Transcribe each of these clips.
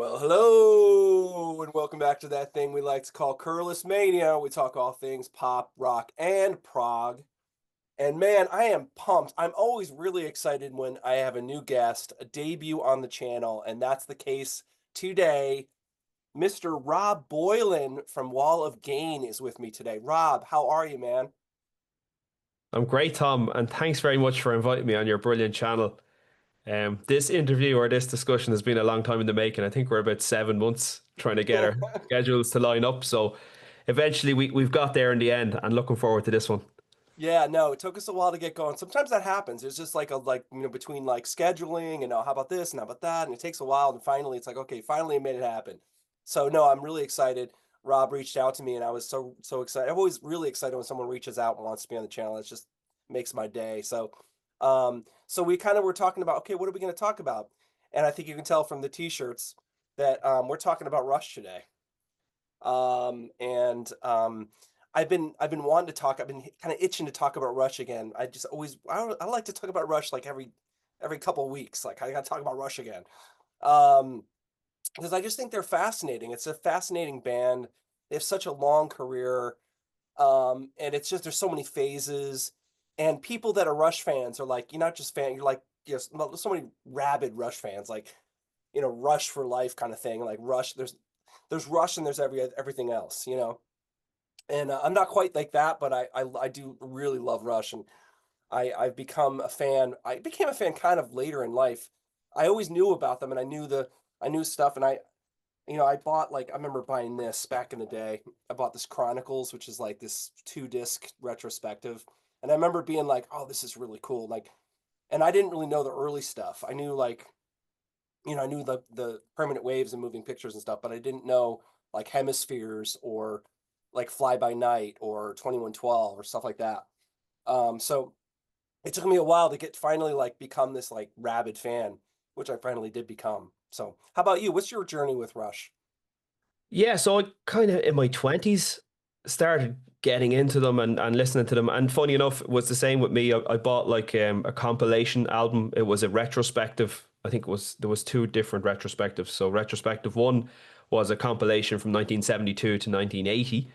Well, hello, and welcome back to that thing we like to call Curless Mania. We talk all things pop, rock, and prog. And man, I am pumped. I'm always really excited when I have a new guest, a debut on the channel, and that's the case today. Mr. Rob Boylan from Wall of Gain is with me today. Rob, how are you, man? I'm great, Tom, and thanks very much for inviting me on your brilliant channel. This interview or this discussion has been a long time in the making. I think we're about 7 months trying to get our schedules to line up. So eventually we've got there in the end and looking forward to this one. Yeah, no, it took us a while to get going. Sometimes that happens. It's just between like scheduling and how about this and how about that, and it takes a while, and finally it's like, okay, finally I made it happen. So no, I'm really excited. Rob reached out to me, and I was so excited. I'm always really excited when someone reaches out and wants to be on the channel. It just makes my day. So we kind of were talking about, okay, what are we going to talk about? And I think you can tell from the t-shirts that we're talking about Rush today. And I've been wanting to talk. I've been kind of itching to talk about Rush again. I like to talk about Rush like every couple weeks. Like I got to talk about Rush again. Um, because I just think they're fascinating. It's a fascinating band. They have such a long career. And it's just there's so many phases. And people that are Rush fans are like, you're not just fan, you're like, yes, so many rabid Rush fans, like, Rush for life kind of thing. Like Rush, there's Rush and there's everything else. And I'm not quite like that, but I do really love Rush, and I've become a fan. I became a fan kind of later in life. I always knew about them, and I knew stuff, and I bought, like, I remember buying this back in the day. I bought this Chronicles, which is like this 2-disc retrospective, and I remember being like, oh, this is really cool. Like, and I didn't really know the early stuff. I knew, like, I knew the permanent waves and moving pictures and stuff, but I didn't know like hemispheres or like Fly By Night or 2112 or stuff like that. So it took me a while to get finally like become this like rabid fan, which I finally did become. So how about you? What's your journey with Rush? Yeah, so I kind of in my 20s started getting into them and listening to them. And funny enough, it was the same with me. I bought like a compilation album. It was a retrospective. I think there was two different retrospectives. So retrospective one was a compilation from 1972 to 1980.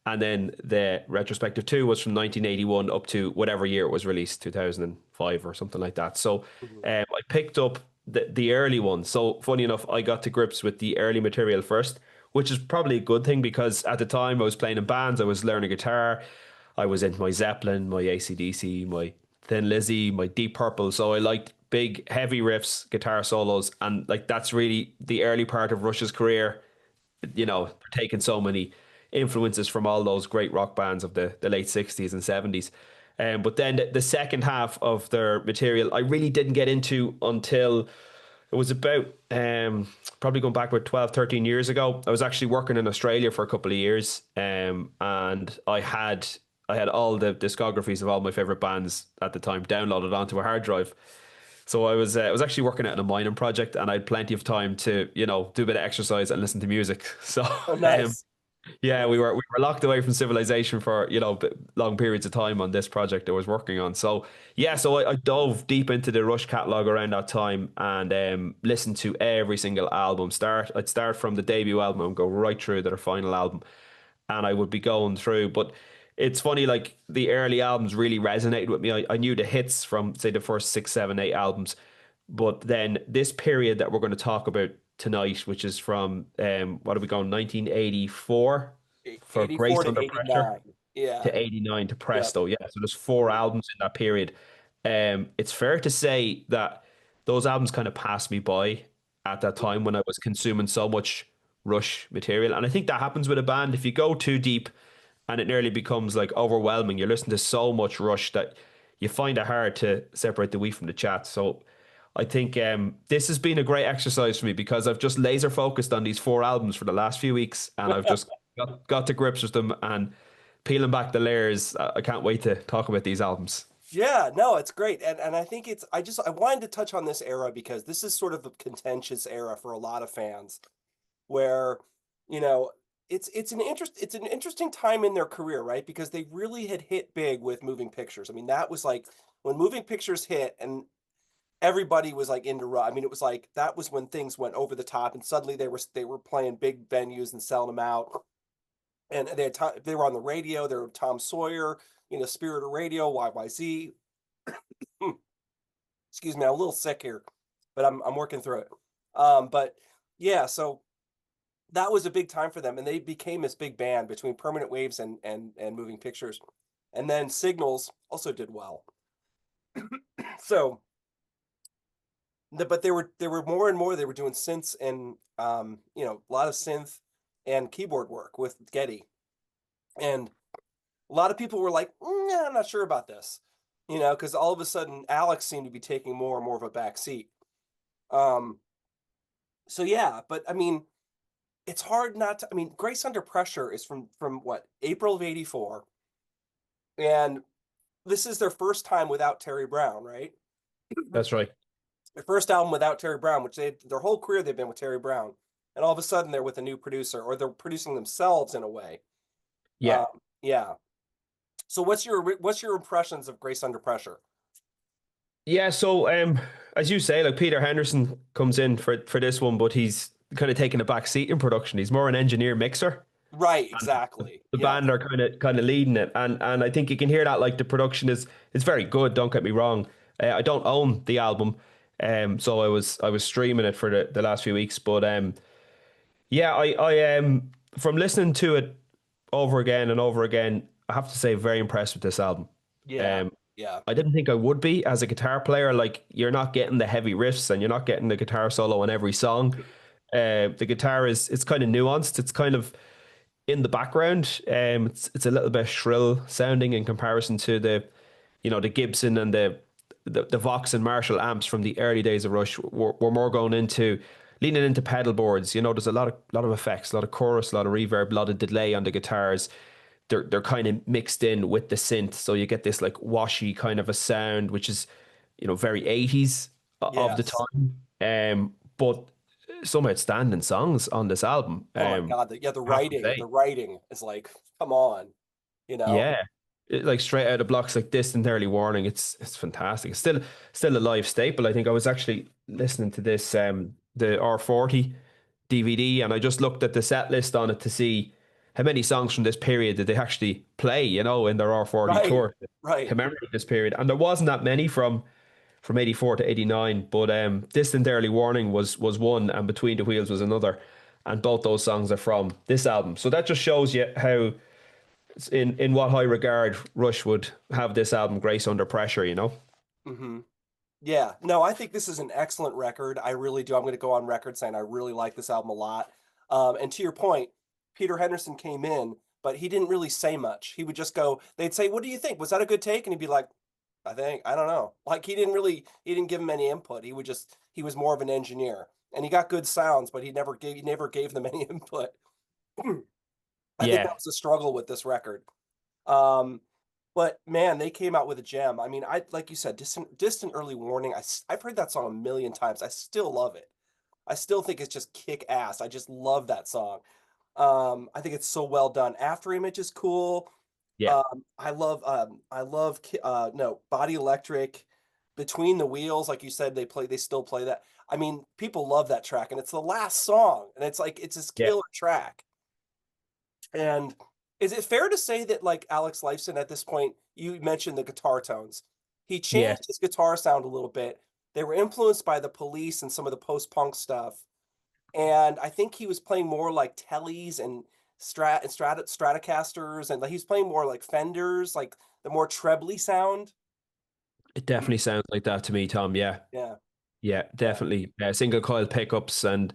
And then the retrospective two was from 1981 up to whatever year it was released, 2005 or something like that. So Mhm. I picked up the early one. So funny enough, I got to grips with the early material first, which is probably a good thing because at the time I was playing in bands, I was learning guitar, I was into my Zeppelin, my AC/DC, my Thin Lizzy, my Deep Purple. So I liked big, heavy riffs, guitar solos, and like that's really the early part of Rush's career. They're taking so many influences from all those great rock bands of the late 60s and 70s. But then the second half of their material, I really didn't get into until it was about probably going back about 12, 13 years ago. I was actually working in Australia for a couple of years, and I had all the discographies of all my favorite bands at the time downloaded onto a hard drive. So I was actually working out on a mining project, and I had plenty of time to do a bit of exercise and listen to music. So Oh, um, nice. yeah, we Nice. were we were locked away from civilization for long periods of time on this project I was working on. So yeah, so I dove deep into the Rush catalog around that time and listened to every single album. I'd start from the debut album and go right through to their final album, and I would be going through. But it's funny, like the early albums really resonated with me. I knew the hits from say the first six, seven, eight albums, but then this period that we're going to talk about tonight, which is from what are we going, 1984 for 84 Grace to Under Pressure 89. Yeah. to 89 to Yep. Presto. Yeah, so there's four albums in that period. It's fair to say that those albums kind of passed me by at that time when I was consuming so much Rush material. And I think that happens with a band. If you go too deep and it nearly becomes like overwhelming, you're listening to so much Rush that you find it hard to separate the wheat from the chat. So I think this has been a great exercise for me because I've just laser focused on these four albums for the last few weeks and I've just got to grips with them and peeling back the layers. I can't wait to talk about these albums. Yeah, no, it's great. And I think I wanted to touch on this era because this is sort of a contentious era for a lot of fans where, you know, it's an interesting time in their career, right? Because they really had hit big with moving pictures. I mean, that was like when moving pictures hit, everybody was like into Rush. I mean, it was like that was when things went over the top, and suddenly they were playing big venues and selling them out. And they were on the radio. They were Tom Sawyer, Spirit of Radio, YYZ. Excuse me, I'm a little sick here, but I'm working through it. But yeah, so that was a big time for them, and they became this big band between Permanent Waves and Moving Pictures, and then Signals also did well. So, but they were more and more they were doing synths and a lot of synth and keyboard work with Getty, and a lot of people were like, I'm not sure about this, because all of a sudden Alex seemed to be taking more and more of a back seat. Um, so yeah, but I mean, it's hard not to. I mean, Grace Under Pressure is from what, April of '84, and this is their first time without Terry Brown, right? That's right. Their first album without Terry Brown, which their whole career they've been with Terry Brown, and all of a sudden they're with a new producer, or they're producing themselves in a way. Yeah. Yeah. So what's your impressions of Grace Under Pressure? Yeah, so as you say, like Peter Henderson comes in for this one, but he's kind of taking a back seat in production. He's more an engineer mixer. Right, And exactly. the Yeah, band are kind of leading it, and I think you can hear that. Like the production is very good. Don't get me wrong. I don't own the album, so I was streaming it for the last few weeks. But yeah, I from listening to it over again and over again, I have to say very impressed with this album. yeah, Um, yeah, I didn't think I would be as a guitar player. Like you're not getting the heavy riffs and you're not getting the guitar solo on every song. The guitar is it's kind of nuanced. It's kind of in the background. It's a little bit shrill sounding in comparison to the Gibson and the Vox and Marshall amps from the early days of Rush. We're more going into leaning into pedal boards. There's a lot of effects, a lot of chorus, a lot of reverb, a lot of delay on the guitars. They're kind of mixed in with the synth, so you get this like washy kind of a sound, which is very 80s of the yes. time. But some outstanding songs on this album. Oh my God, the I have to writing, say, the writing is like, come on, you know? yeah, like straight out of blocks like Distant Early Warning. It's fantastic. It's still a live staple. I think I was actually listening to this the R40 DVD, and I just looked at the set list on it to see how many songs from this period did they actually play, in their R40 Right, tour to right. commemorate this period. And there wasn't that many from 84 to 89, but Distant Early Warning was one, and Between the Wheels was another. And both those songs are from this album. So that just shows you how in what high regard Rush would have this album, Grace Under Pressure. Hmm. Yeah, no, I think this is an excellent record. I really do. I'm going to go on record saying I really like this album a lot. And to your point, Peter Henderson came in, but he didn't really say much. He would just go, they'd say, "What do you think? Was that a good take?" And he'd be like, I don't know. Like he didn't give him any input. He was more of an engineer, and he got good sounds, but he never gave them any input. I think that Yeah, was a struggle with this record. Um, but man, they came out with a gem. I mean, I like you said, distant early warning. I've heard that song a million times. I still love it. I still think it's just kick ass. I just love that song. I think it's so well done. After Image is cool. yeah, No, Body Electric, Between the Wheels, like you said, they still play that. I mean, people love that track, and it's the last song, and it's like it's this yeah, killer track. And is it fair to say that like Alex Lifeson at this point, you mentioned the guitar tones. He yeah, changed his guitar sound a little bit. They were influenced by the Police and some of the post-punk stuff. And I think he was playing more like Tellys and Stratocasters, and like he was playing more like Fenders, like the more trebly sound. it definitely sounds like that to me, Tom. Yeah, Yeah, yeah, yeah, definitely. Single coil pickups and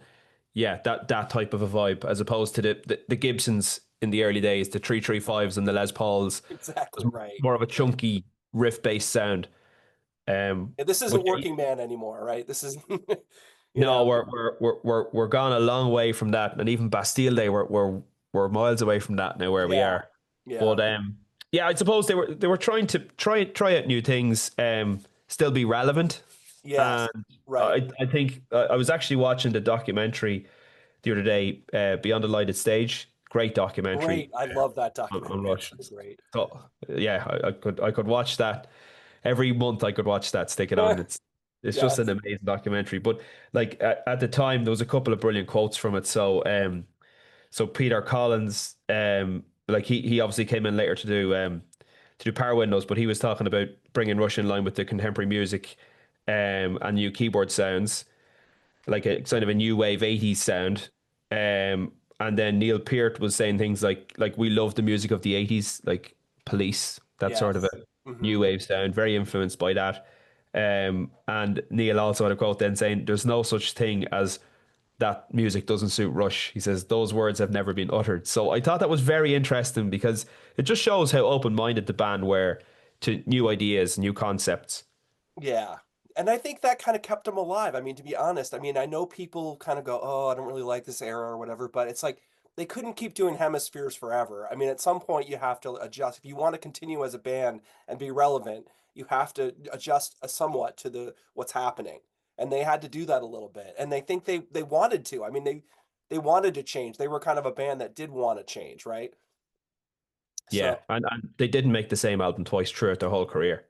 yeah, that type of a vibe, as opposed to the Gibsons in the early days, the 335s and the Les Pauls exactly was right. more of a chunky riff based sound. Yeah, this But isn't Working Man anymore, right? This is, you no, know, we're gone a long way from that, and even Bastille Day, we're miles away from that now where we yeah, are. yeah, But yeah, I suppose they were trying to try out new things, still be relevant, yes, and right. I think I was actually watching the documentary the other day, Beyond the Lighted Stage, great documentary Great. I love that on documentary. It's Rush. so great. So yeah, I could watch that every month. I could watch that, stick it on. It's just an Yes. amazing documentary. But like at the time, there was a couple of brilliant quotes from it. So Peter Collins, like he obviously came in later to do Power Windows, but he was talking about bringing Rush in line with the contemporary music, and new keyboard sounds, like a kind of a new wave 80s sound. And then Neil Peart was saying things like we love the music of the 80s, like Police, that sort of a Yes. new wave sound, very influenced by that. And Neil also had a quote then saying, "There's no such thing as that music doesn't suit Rush." He says those words have never been uttered. So I thought that was very interesting because it just shows how open-minded the band were to new ideas, new concepts. Yeah. And I think that kind of kept them alive. I mean, to be honest, I mean, I know people kind of go, "Oh, I don't really like this era or whatever," but it's like they couldn't keep doing hemispheres forever. I mean, at some point you have to adjust. If you want to continue as a band and be relevant, you have to adjust somewhat to the what's happening. And they had to do that a little bit. And they think they wanted to. I mean, they wanted to change. They were kind of a band that did want to change, right? Yeah, So, and they didn't make the same album twice throughout their whole career.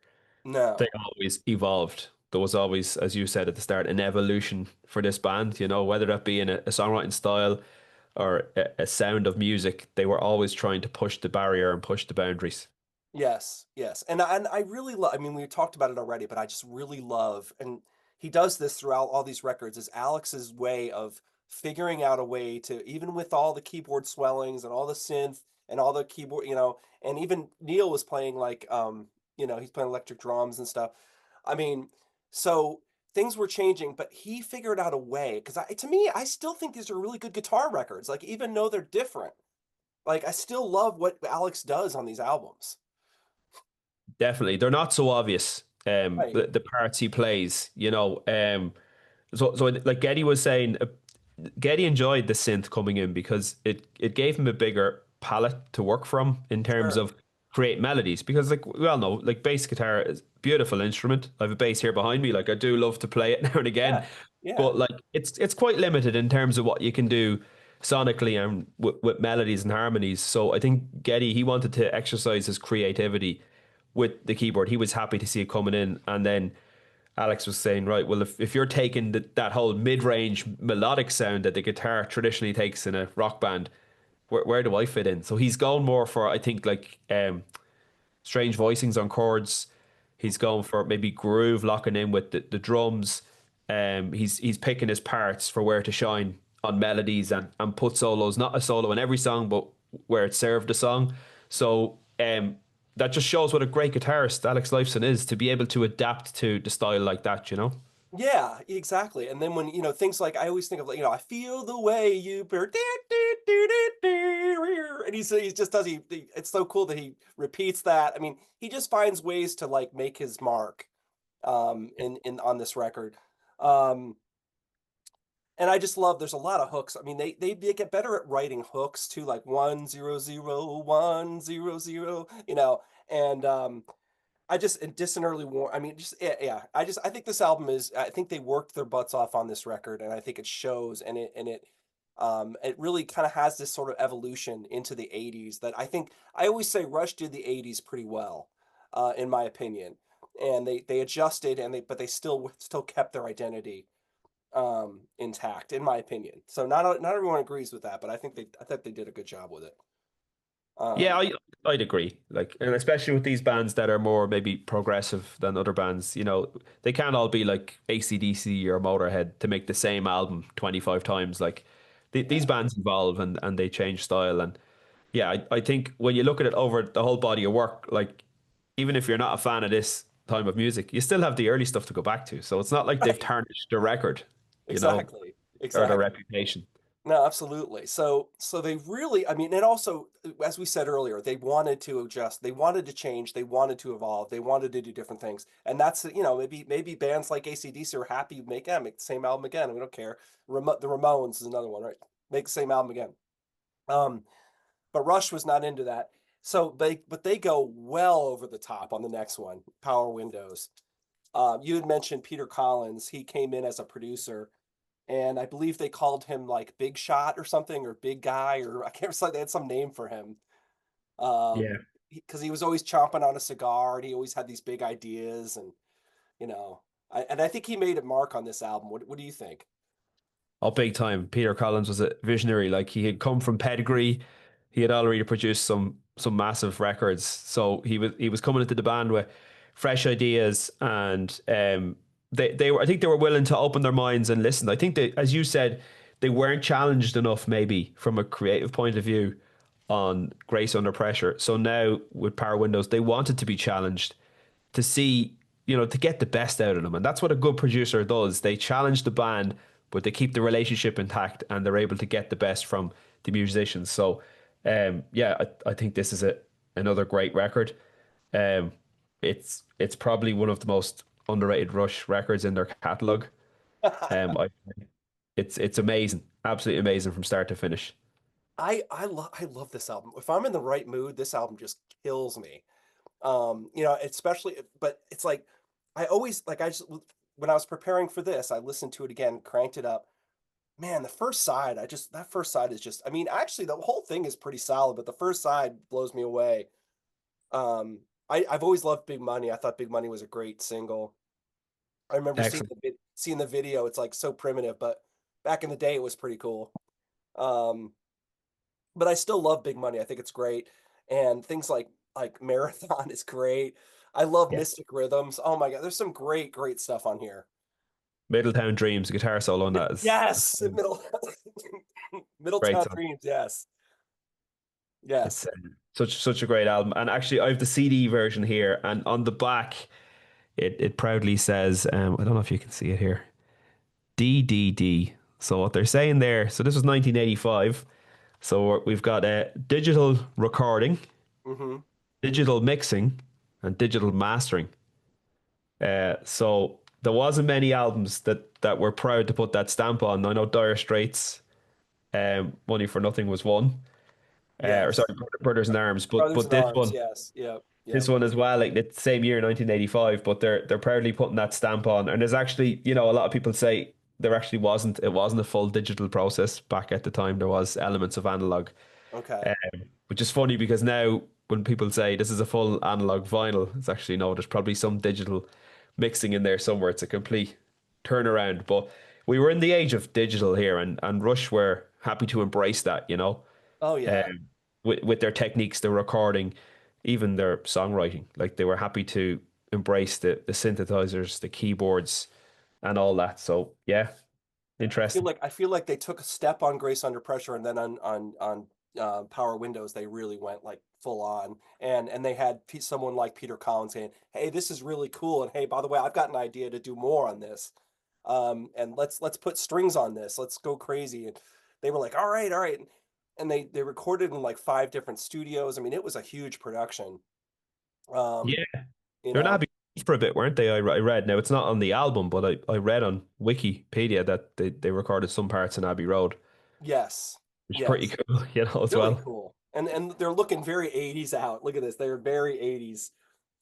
They no. always evolved. There was always, as you said at the start, an evolution for this band, whether that be in a songwriting style or a sound of music, they were always trying to push the barrier and push the boundaries. Yes, yes. And I really love, I mean, we talked about it already, but I just really love, and he does this throughout all these records, is Alex's way of figuring out a way to, even with all the keyboard swellings and all the synth and all the keyboard, and even Neil was playing like, he's playing electric drums and stuff. I mean, so things were changing, but he figured out a way, because to me, I still think these are really good guitar records. Like, even though they're different, like, I still love what Alex does on these albums. Definitely, they're not so obvious. Right. The parts he plays, so like Geddy was saying, Geddy enjoyed the synth coming in because it gave him a bigger palette to work from in terms Sure. of create melodies. Because like we all know, like bass guitar is a beautiful instrument. I have a bass here behind me. Like I do love to play it now and again, Yeah. Yeah. but like it's quite limited in terms of what you can do sonically and with melodies and harmonies. So I think Geddy he wanted to exercise his creativity with the keyboard. He was happy to see it coming in, and then Alex was saying, right, well, if you're taking that whole mid-range melodic sound that the guitar traditionally takes in a rock band, where do I fit in? So he's going more for, I think, like strange voicings on chords. He's going for maybe groove locking in with the drums. He's picking his parts for where to shine on melodies and put solos, not a solo in every song, but where it served the song. So that just shows what a great guitarist Alex Lifeson is to be able to adapt to the style like that. Yeah, exactly. And then when, things like I always think of like, I feel the way you and he just does it's so cool that he repeats that. I mean, he just finds ways to like make his mark in on this record. Um and I just love there's a lot of hooks. I mean, they get better at writing hooks too, like 100 100, and I just and distant early war. I mean, just yeah, yeah. I think this album is. I think they worked their butts off on this record, and I think it shows. And it really kind of has this sort of evolution into the '80s that I think I always say Rush did the '80s pretty well, in my opinion. And they adjusted and but they still kept their identity intact, in my opinion. So not everyone agrees with that, but I think they did a good job with it. Yeah, Um, I'd agree. Like, and especially with these bands that are more maybe progressive than other bands, they can't all be like AC/DC or Motorhead to make the same album 25 times. Like, these yeah, bands evolve and they change style. And yeah, I think when you look at it over the whole body of work, like, even if you're not a fan of this time of music, you still have the early stuff to go back to. So it's not like they've right. tarnished the record, you know, Exactly. or their Exactly. reputation. No, absolutely. So they really, I mean, and also, as we said earlier, they wanted to adjust, they wanted to change, they wanted to evolve, they wanted to do different things. And that's, maybe bands like AC/DC are happy make the same album again. We don't care. The Ramones is another one, right? Make the same album again. Um, but Rush was not into that. But they go well over the top on the next one, Power Windows. You had mentioned Peter Collins. He came in as a producer, and I believe they called him like Big Shot or something, or Big Guy, or I can't remember. They had some name for him. Yeah. Because he was always chomping on a cigar, and he always had these big ideas, and you know. And I think he made a mark on this album. What do you think? Oh, big time. Peter Collins was a visionary. Like he had come from pedigree. He had already produced some massive records. So he was coming into the band with fresh ideas and they were I think they were willing to open their minds and listen. I think they, as you said, they weren't challenged enough maybe from a creative point of view on Grace Under Pressure. So now with Power Windows, they wanted to be challenged to see, to get the best out of them. And that's what a good producer does. They challenge the band, but they keep the relationship intact and they're able to get the best from the musicians. So, yeah, I think this is another great record. Um, it's probably one of the most underrated Rush records in their catalog. I it's amazing, absolutely amazing from start to finish. I love this album. If I'm in the right mood, this album just kills me. Especially, but it's like I always like I just when I was preparing for this, I listened to it again, cranked it up. Man, the first side, that first side is just, I mean, actually the whole thing is pretty solid, but the first side blows me away. Um, I've always loved Big Money. I thought Big Money was a great single. I remember Excellent. seeing the video. It's like so primitive, but back in the day it was pretty cool. Um, but I still love Big Money. I think it's great. And things like Marathon is great. I love Yeah. Mystic Rhythms. Oh my God, there's some great stuff on here. Middletown Dreams, the guitar solo on that is Yes, great Middletown song. Dreams. Yes, It's yes. such a great album. And actually, I have the CD version here, and on the back, it proudly says, I don't know if you can see it here, DDD. So what they're saying there, so this was 1985. So we've got a digital recording, Hmm. digital mixing, and digital mastering. So there wasn't many albums that were proud to put that stamp on. I know Dire Straits, Money for Nothing was one. Or Yes. sorry, Brothers in Arms, Brothers but in this Arms. one. Yes. Yep. This Yep. one as well, like the same year, 1985, but they're proudly putting that stamp on. And there's actually, a lot of people say there actually it wasn't a full digital process back at the time. There was elements of analog, Okay. um, which is funny because now when people say this is a full analog vinyl, it's actually no, there's probably some digital mixing in there somewhere. It's a complete turnaround. But we were in the age of digital here, and Rush were happy to embrace that, Oh yeah. with their techniques, their recording, even their songwriting. Like they were happy to embrace the synthesizers, the keyboards, and all that. So yeah, Yeah. interesting. I feel like they took a step on Grace Under Pressure, and then on Power Windows they really went like full on, and they had someone like Peter Collins saying, "Hey, this is really cool," and hey, by the way, I've got an idea to do more on this, and let's put strings on this. Let's go crazy. And they were like, all right," and they recorded in like 5 different studios. I mean, it was a huge production. Um, Yeah, you they're know, not for a bit, weren't they? I read. Now it's not on the album, but I read on Wikipedia that they recorded some parts in Abbey Road, yes, which is pretty yes. cool, as Really well. cool. And they're looking very 80s out. Look at this. They're very 80s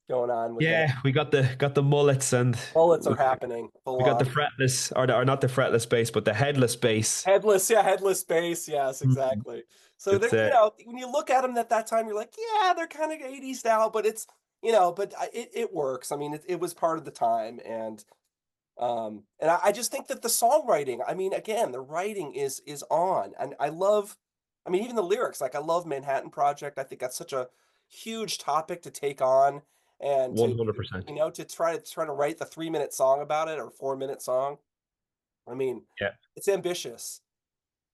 going on with that. Yeah, we got the mullets and Bullets are we, happening full we got the on. fretless or not the fretless bass, but the headless bass. Headless, yeah, headless bass. Yes, Mhm. exactly. So It's they're, when you look at them at that time, you're like, yeah, they're kind of 80s now, but it's, but it works. I mean, it was part of the time. And I just think that the songwriting, I mean, again, the writing is on. And I love, I mean, even the lyrics, like I love Manhattan Project. I think that's such a huge topic to take on and to, 100%. to try to write the 3 minute song about it or 4 minute song. I mean, Yeah. it's ambitious.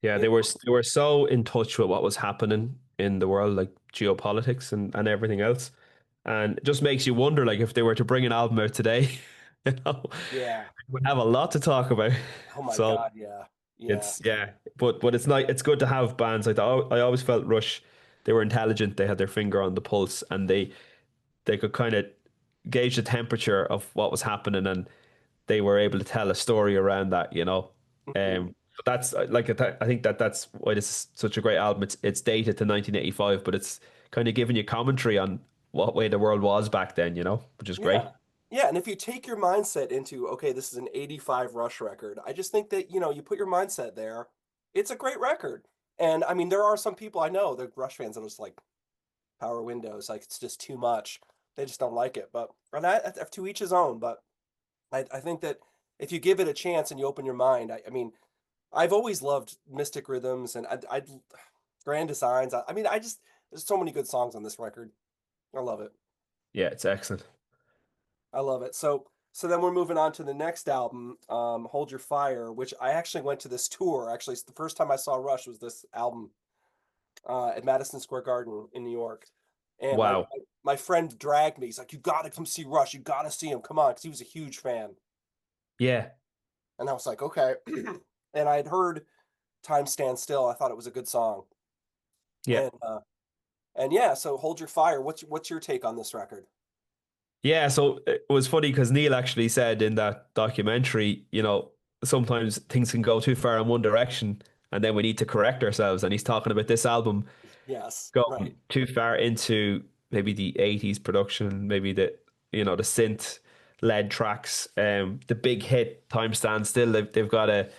Yeah, It, they were so in touch with what was happening in the world, like geopolitics and everything else. And it just makes you wonder, like, if they were to bring an album out today, you know, yeah. we'd have a lot to talk about. Oh my So God. Yeah. Yeah. it's yeah, but it's not. It's good to have bands like that. I always felt Rush, they were intelligent. They had their finger on the pulse, and they could kind of gauge the temperature of what was happening, and they were able to tell a story around that. Mhm. But that's I think that's why this is such a great album. It's dated to 1985, but it's kind of giving you commentary on what way the world was back then. Which is great. Yeah. Yeah, and if you take your mindset into, okay, this is an 85 Rush record, I just think that, you put your mindset there, it's a great record. And I mean, there are some people I know, the Rush fans that are just like Power Windows, like it's just too much. They just don't like it. But and to each his own, but I think that if you give it a chance and you open your mind, I mean, I've always loved Mystic Rhythms and I Grand Designs. I mean, I just there's so many good songs on this record. I love it. Yeah, it's excellent. I love it. So then we're moving on to the next album, Hold Your Fire, which I actually went to this tour. Actually, it's the first time I saw Rush was this album at Madison Square Garden in New York. And Wow. my friend dragged me. He's like, "You got to come see Rush. You got to see him. Come on," because he was a huge fan. Yeah. And I was like, "Okay." And I'd heard "Time Stands Still." I thought it was a good song. Yeah. And yeah, so Hold Your Fire. What's your take on this record? Yeah, so it was funny because Neil actually said in that documentary, sometimes things can go too far in one direction and then we need to correct ourselves. And he's talking about this album Yes, right. going too far into maybe the 80s production, maybe the synth led tracks. The big hit, Time Stand Still, they've got a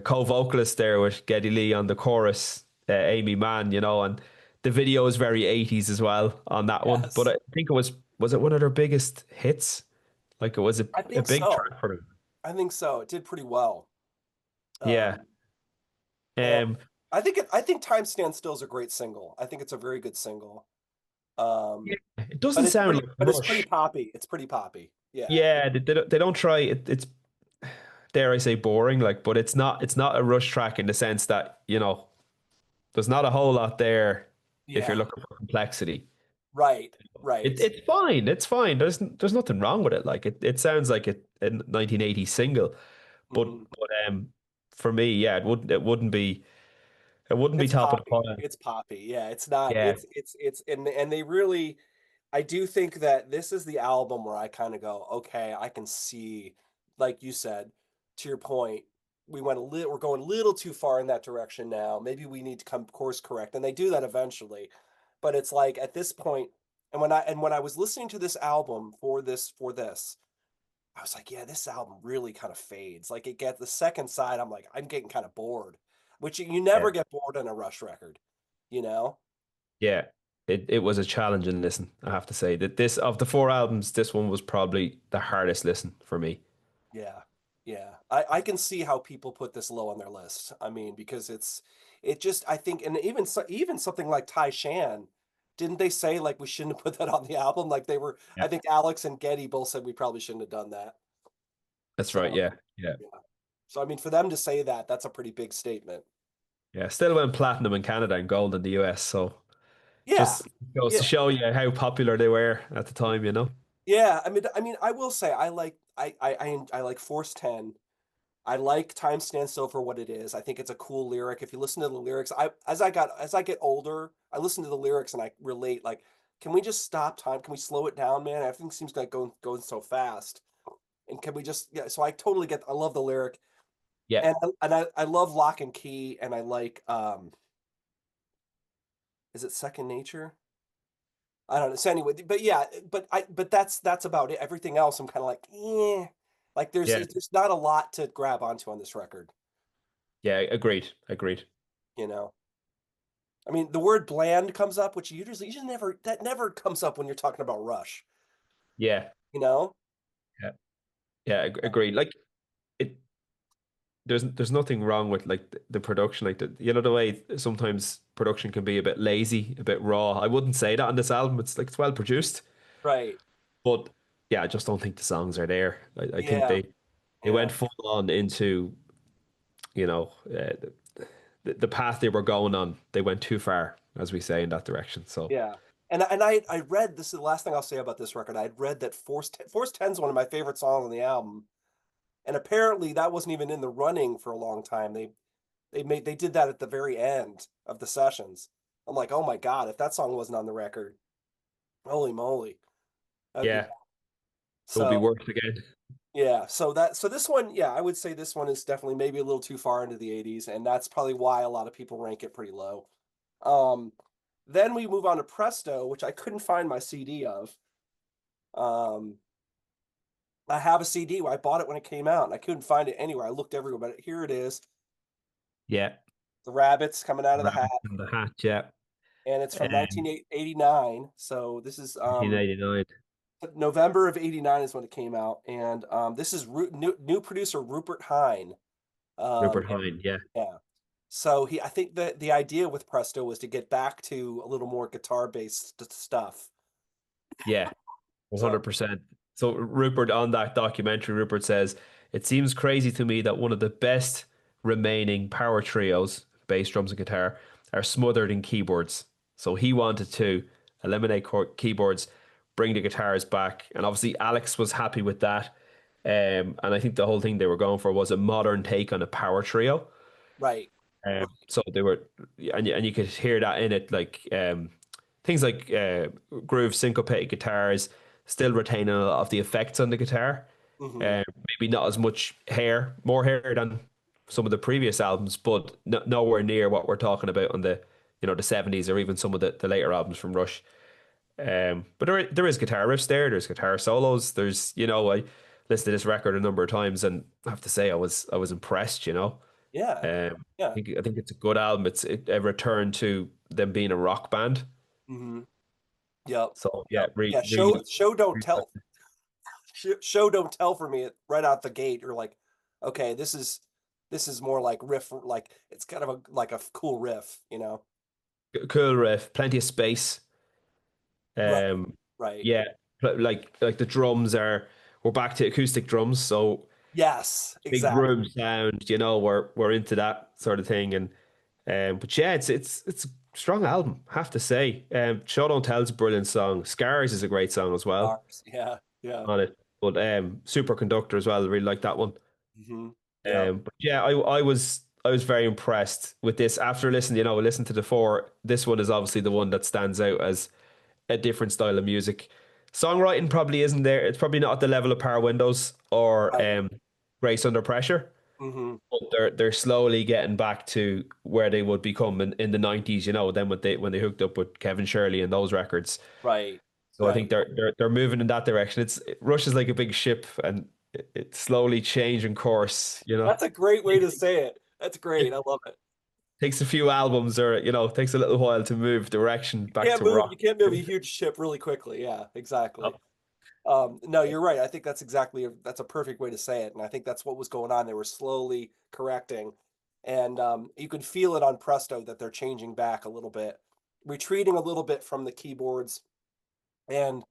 co-vocalist there with Geddy Lee on the chorus, Amy Mann, and the video is very 80s as well on that one. But Yes, I think was it one of their biggest hits? Like it was a, I a think big so. track for them. I think so. It did pretty well. Yeah. Um, and Um, I think Time Stand Still is a great single. I think it's a very good single. yeah. Um, It doesn't sound like but it's pretty Rush. poppy. It's pretty poppy. Yeah. Yeah, they don't try it. It's dare I say boring, like, but it's not a Rush track in the sense that, there's not a whole lot there if you're Yeah. looking for complexity. Right. It, Right. it's fine. It's fine. There's nothing wrong with it. Like it sounds like a 1980 single, but Mhm. for me, yeah, it wouldn't be It's top of the poppy. pile. It's poppy. Yeah, it's not. Yeah, It's and they really I do think that this is the album where I kind of go, okay, I can see, like you said, to your point, we're going a little too far in that direction now. Maybe we need to come course correct. And they do that eventually. But it's like at this point, and when I was listening to this album for this, I was like, yeah, this album really kind of fades. Like it gets the second side, I'm like, I'm getting kind of bored, which you yeah, never get bored on a Rush record, you know? yeah. It was a challenging listen, I have to say. That this of the four albums, this one was probably the hardest listen for me. Yeah. Yeah. I can see how people put this low on their list. I mean, because it just I think and even something like Tai Shan, didn't they say like we shouldn't have put that on the album? Like they were Yeah, I think Alex and Getty both said we probably shouldn't have done that. that's right. So Yeah, yeah, yeah. So I mean for them to say that, that's a pretty big statement. yeah. Still went platinum in Canada and gold in the US. So Yeah. just goes to Yeah. show you how popular they were at the time. Yeah, I will say I like Force 10. I like Time Stands Still for what it is. I think it's a cool lyric. If you listen to the lyrics, as I get older, I listen to the lyrics and I relate like, can we just stop time? Can we slow it down, man? Everything seems like going so fast. And can we just yeah, so I totally get I love the lyric. Yeah, I love Lock and Key and I like is it Second Nature? I don't know. So anyway, but yeah, but that's about it. Everything else, I'm kind of like, like yeah, there's not a lot to grab onto on this record, yeah. Agreed, agreed. you know. I mean, the word bland comes up, which you just never that never comes up when you're talking about Rush, Yeah, you know. yeah, yeah. Agreed. Like it. There's nothing wrong with like the production, like the way sometimes production can be a bit lazy, a bit raw. I wouldn't say that on this album. It's well produced, Right? but yeah, I just don't think the songs are there. I think Yeah, they went yeah, full on into the path they were going on. They went too far, as we say, in that direction. So yeah. And I read this is the last thing I'll say about this record. I had read that Force 10 is one of my favorite songs on the album, and apparently that wasn't even in the running for a long time. They did that at the very end of the sessions. I'm like, oh my God, if that song wasn't on the record, holy moly, that'd be bad. yeah, it will be So worse again. yeah, so this one, yeah, I would say this one is definitely maybe a little too far into the 80's, and that's probably why a lot of people rank it pretty low. Um, then we move on to Presto, which I couldn't find my CD of. Um, I have a CD. I bought it when it came out, and I couldn't find it anywhere. I looked everywhere, but here it is. Yeah, The rabbits coming out of the hat. Rabbit in the Hat. Yeah, And it's from um, 1989. So this is 1989. November of '89 is when it came out, and this is new producer Rupert Hine. Rupert And Hine, yeah. yeah, so I think that the idea with Presto was to get back to a little more guitar based stuff. Yeah, So 100%. So Rupert on that documentary, Rupert says, "It seems crazy to me that one of the best remaining power trios, bass, drums, and guitar, are smothered in keyboards." So he wanted to eliminate keyboards, bring the guitars back, and obviously Alex was happy with that. And I think the whole thing they were going for was a modern take on a power trio. right, So they were, and you could hear that in it, like things like groove syncopated guitars, still retaining a lot of the effects on the guitar. hmm Maybe not as much hair, more hair than some of the previous albums, but nowhere near what we're talking about on the, the 70s or even some of the later albums from Rush. But there is guitar riffs there. There's guitar solos. I listened to this record a number of times, and I have to say I was impressed. yeah, yeah, I think it's a good album. It's a return to them being a rock band. hmm yep, So yeah, yep, yeah. Show really, show don't really tell. Show don't tell for me right out the gate. You're like, okay, this is more like riff, like it's kind of like a cool riff, you know? cool riff, plenty of space. Right, Um, right. yeah, like the drums we're back to acoustic drums, so Yes, big room exactly. sound. We're into that sort of thing, and but yeah, it's a strong album, have to say. Show Don't Tell's a brilliant song. Scars is a great song as well Ours. Yeah, yeah. on it, but Superconductor as well. I really like that one. Yep. But yeah, I was very impressed with this after listening. Listen to the four. This one is obviously the one that stands out as a different style of music. Songwriting probably isn't there. It's probably not at the level of Power Windows or Right. Grace Under Pressure. hmm But they're slowly getting back to where they would become in the 90s. Then when they hooked up with Kevin Shirley and those records. Right. So I think Right. they're moving in that direction. Rush is like a big ship, and it's slowly changing course. That's a great way to say it. That's great. It I love it. takes a few albums, or takes a little while to move direction back to You rock. can't move a huge ship really quickly. Yeah, exactly. No, you're right. I think that's that's a perfect way to say it. And I think that's what was going on. They were slowly correcting. And you could feel it on Presto that they're changing back a little bit, retreating a little bit from the keyboards. And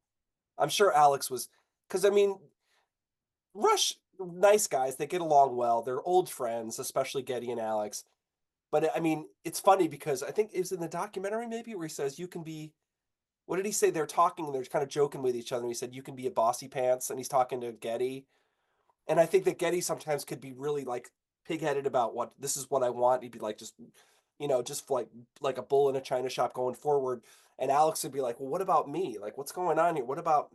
I'm sure Alex was, because I mean, Rush, nice guys, they get along well. They're old friends, especially Getty and Alex. But I mean, it's funny because I think it was in the documentary maybe where he says you can be, what did he say? They're talking and they're kind of joking with each other. And he said, you can be a bossy pants. And he's talking to Getty. And I think that Getty sometimes could be really like pigheaded about what this is what I want. He'd be like, just, just like a bull in a china shop going forward. And Alex would be like, well, what about me? Like, what's going on here? What about,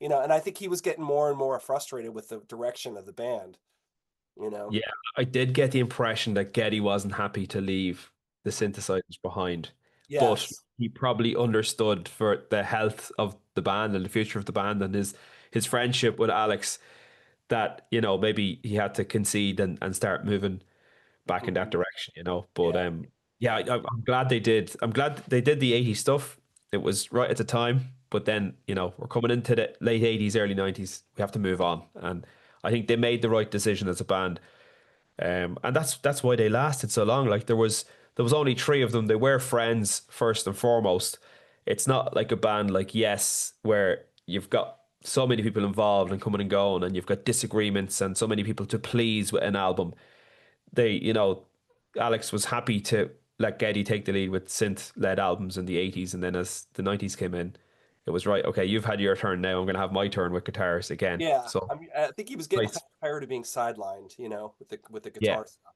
and I think he was getting more and more frustrated with the direction of the band, you know? Yeah, I did get the impression that Getty wasn't happy to leave the synthesizers behind, but Yes. he probably understood for the health of the band and the future of the band and his friendship with Alex that, maybe he had to concede and start moving back in that hmm direction. But Yeah. yeah, Yeah. I'm glad they did. I'm glad they did the 80s stuff. It was right at the time, but then, we're coming into the late 80s, early 90s. We have to move on. And I think they made the right decision as a band. And that's why they lasted so long. Like there was only three of them. They were friends first and foremost. It's not like a band like Yes, where you've got so many people involved and coming and going, and you've got disagreements and so many people to please with an album. Alex was happy to let Geddy take the lead with synth-led albums in the 80s, and then as the 90s came in, it was right. Okay, you've had your turn now. I'm going to have my turn with guitars again. Yeah. So I mean, I think he was getting kind nice, of tired of being sidelined, with the yeah, guitar stuff.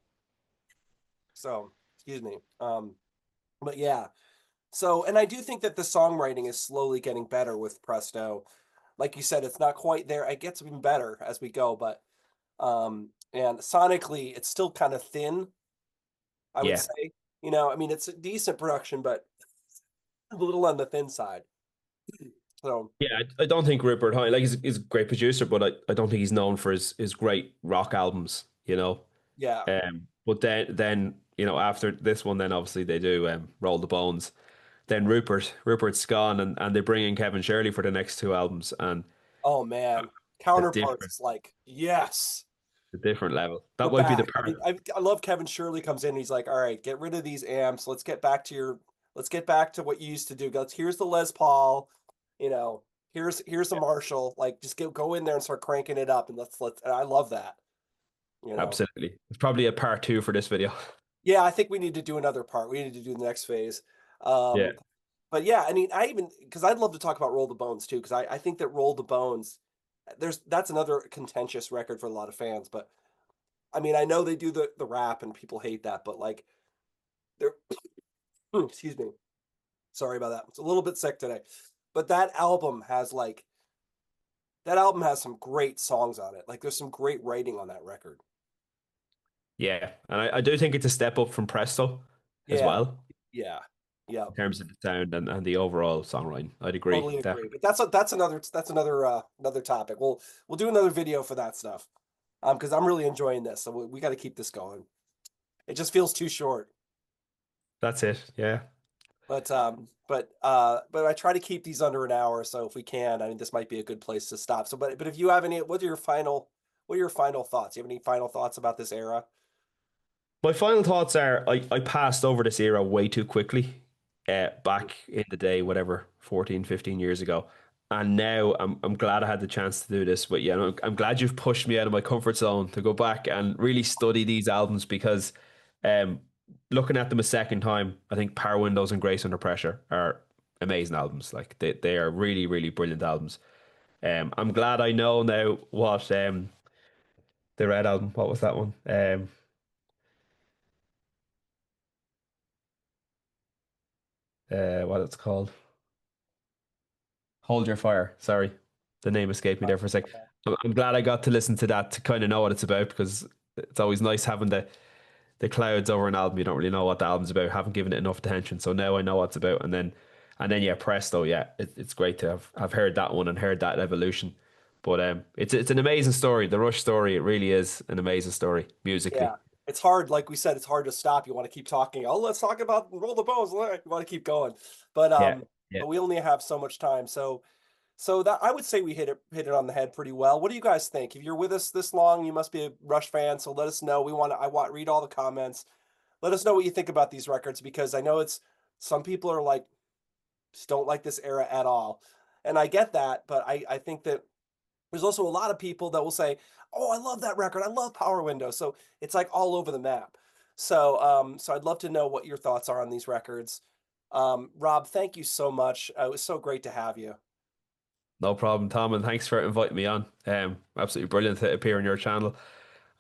So, excuse me. But yeah. So, and I do think that the songwriting is slowly getting better with Presto. Like you said, it's not quite there. It gets even better as we go, but and sonically it's still kind of thin, I would yeah. say. I mean it's a decent production, but a little on the thin side. So, Yeah, I don't think Rupert Hine, like he's a great producer, but I don't think he's known for his great rock albums. yeah. But then after this one, then obviously they do Roll the Bones. then Rupert's gone, and they bring in Kevin Shirley for the next two albums, and Oh man, a Counterparts different is like yes. a different level. We're That might be the back. I part. mean, I love Kevin Shirley comes in. And he's like, all right, get rid of these amps. Let's get back to what you used to do. Here's the Les Paul, you know, here's the Marshall. Like, just go in there and start cranking it up, and let's. And I love that. You know, Absolutely. It's probably a part two for this video. yeah, I think we need to do another part. We need to do the next phase. Yeah. Um, but yeah, I mean, I even because I'd love to talk about Roll the Bones too, because I think that Roll the Bones, that's another contentious record for a lot of fans, but I mean, I know they do the rap and people hate that, but like they're excuse me. Sorry about that. It's a little bit sick today. But that album has some great songs on it. Like there's some great writing on that record. Yeah. And I do think it's a step up from Presto as Yeah. well Yeah. Yeah. in terms of the sound and the overall songwriting. I'd agree. Totally agree. Definitely. But that's another topic. We'll do another video for that stuff. Because I'm really enjoying this. So we got to keep this going. It just feels too short. That's it. Yeah. But I try to keep these under an hour, so if we can, I mean this might be a good place to stop. So but if you have any what are your final thoughts? You have any final thoughts about this era? My final thoughts are I passed over this era way too quickly back in the day, whatever, 14, 15 years ago. And now I'm glad I had the chance to do this. But yeah, I'm glad you've pushed me out of my comfort zone to go back and really study these albums because um, looking at them a second time, I think Power Windows and Grace Under Pressure are amazing albums. Like they are really, really brilliant albums. I'm glad I know now what the Red album, what was that one? What it's called. Hold Your Fire. Sorry, the name escaped me there for a sec. I'm glad I got to listen to that to kind of know what it's about because it's always nice having the clouds over an album. You don't really know what the album's about. Haven't given it enough attention, so now I know what it's about. And then yeah, Presto. Yeah, it's great to have heard that one and heard that evolution. But it's an amazing story. The Rush story. It really is an amazing story musically. Yeah. It's hard, like we said, it's hard to stop. You want to keep talking. Oh, let's talk about Roll the Bones. You want to keep going. But Yeah, um, yeah. but we only have so much time. So that I would say we hit it on the head pretty well. What do you guys think? If you're with us this long, you must be a Rush fan. So let us know. I want read all the comments. Let us know what you think about these records because I know it's some people are like just don't like this era at all. And I get that, but I think that there's also a lot of people that will say, "Oh, I love that record. I love Power Window." So it's like all over the map. So I'd love to know what your thoughts are on these records. Rob, thank you so much. It was so great to have you. No problem, Tom, and thanks for inviting me on. Absolutely brilliant to appear on your channel.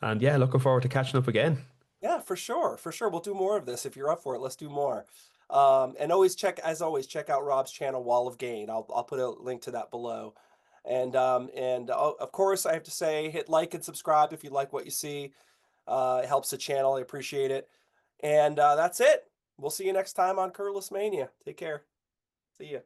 And yeah, looking forward to catching up again. Yeah, for sure. For sure. We'll do more of this if you're up for it. Let's do more. And as always, check out Rob's channel, Wall of Gain. I'll put a link to that below. And of course, I have to say, hit like and subscribe if you like what you see. It helps the channel. I appreciate it. And that's it. We'll see you next time on Curless Mania. Take care. See ya.